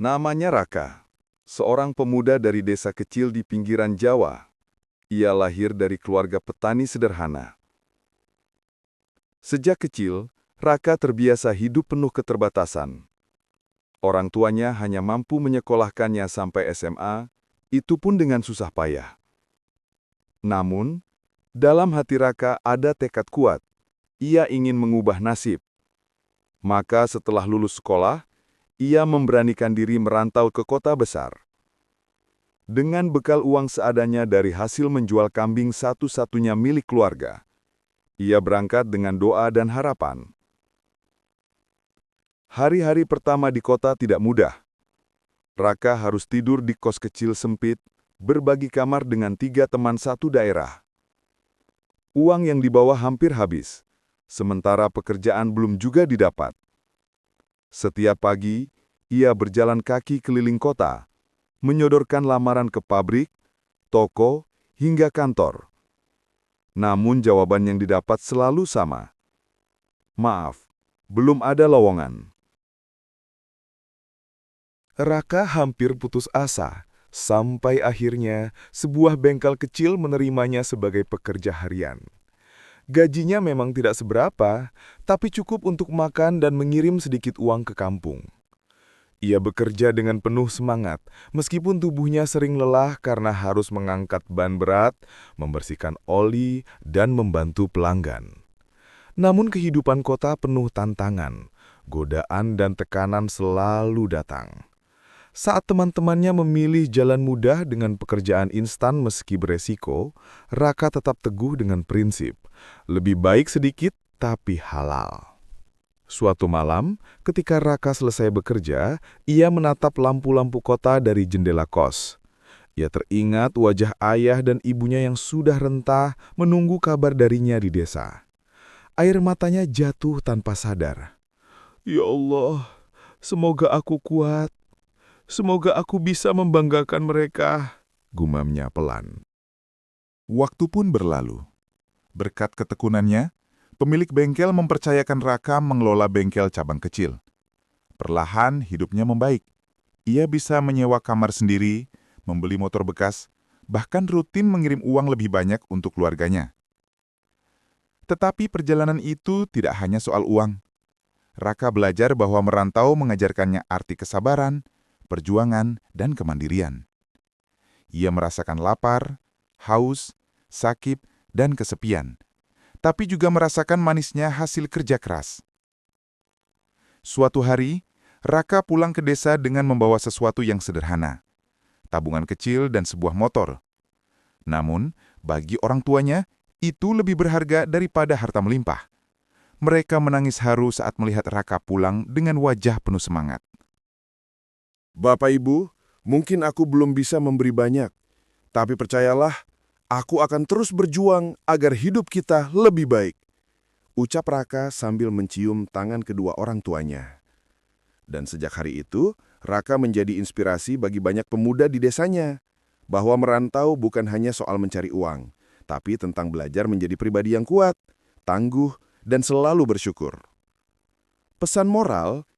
Namanya Raka, seorang pemuda dari desa kecil di pinggiran Jawa. Ia lahir dari keluarga petani sederhana. Sejak kecil, Raka terbiasa hidup penuh keterbatasan. Orang tuanya hanya mampu menyekolahkannya sampai SMA, itu pun dengan susah payah. Namun, dalam hati Raka ada tekad kuat. Ia ingin mengubah nasib. Maka setelah lulus sekolah, ia memberanikan diri merantau ke kota besar. Dengan bekal uang seadanya dari hasil menjual kambing satu-satunya milik keluarga, ia berangkat dengan doa dan harapan. Hari-hari pertama di kota tidak mudah. Raka harus tidur di kos kecil sempit, berbagi kamar dengan 3 teman satu daerah. Uang yang dibawa hampir habis, sementara pekerjaan belum juga didapat. Setiap pagi, ia berjalan kaki keliling kota, menyodorkan lamaran ke pabrik, toko, hingga kantor. Namun jawaban yang didapat selalu sama. Maaf, belum ada lowongan. Raka hampir putus asa, sampai akhirnya sebuah bengkel kecil menerimanya sebagai pekerja harian. Gajinya memang tidak seberapa, tapi cukup untuk makan dan mengirim sedikit uang ke kampung. Ia bekerja dengan penuh semangat, meskipun tubuhnya sering lelah karena harus mengangkat ban berat, membersihkan oli, dan membantu pelanggan. Namun kehidupan kota penuh tantangan, godaan dan tekanan selalu datang. Saat teman-temannya memilih jalan mudah dengan pekerjaan instan meski beresiko, Raka tetap teguh dengan prinsip, lebih baik sedikit tapi halal. Suatu malam, ketika Raka selesai bekerja, ia menatap lampu-lampu kota dari jendela kos. Ia teringat wajah ayah dan ibunya yang sudah rentah menunggu kabar darinya di desa. Air matanya jatuh tanpa sadar. "Ya Allah, semoga aku kuat. Semoga aku bisa membanggakan mereka," gumamnya pelan. Waktu pun berlalu. Berkat ketekunannya, pemilik bengkel mempercayakan Raka mengelola bengkel cabang kecil. Perlahan hidupnya membaik. Ia bisa menyewa kamar sendiri, membeli motor bekas, bahkan rutin mengirim uang lebih banyak untuk keluarganya. Tetapi perjalanan itu tidak hanya soal uang. Raka belajar bahwa merantau mengajarkannya arti kesabaran, perjuangan, dan kemandirian. Ia merasakan lapar, haus, sakit, dan kesepian, tapi juga merasakan manisnya hasil kerja keras. Suatu hari, Raka pulang ke desa dengan membawa sesuatu yang sederhana, tabungan kecil dan sebuah motor. Namun, bagi orang tuanya, itu lebih berharga daripada harta melimpah. Mereka menangis haru saat melihat Raka pulang dengan wajah penuh semangat. "Bapak Ibu, mungkin aku belum bisa memberi banyak, tapi percayalah, aku akan terus berjuang agar hidup kita lebih baik," ucap Raka sambil mencium tangan kedua orang tuanya. Dan sejak hari itu, Raka menjadi inspirasi bagi banyak pemuda di desanya, bahwa merantau bukan hanya soal mencari uang, tapi tentang belajar menjadi pribadi yang kuat, tangguh, dan selalu bersyukur. Pesan moral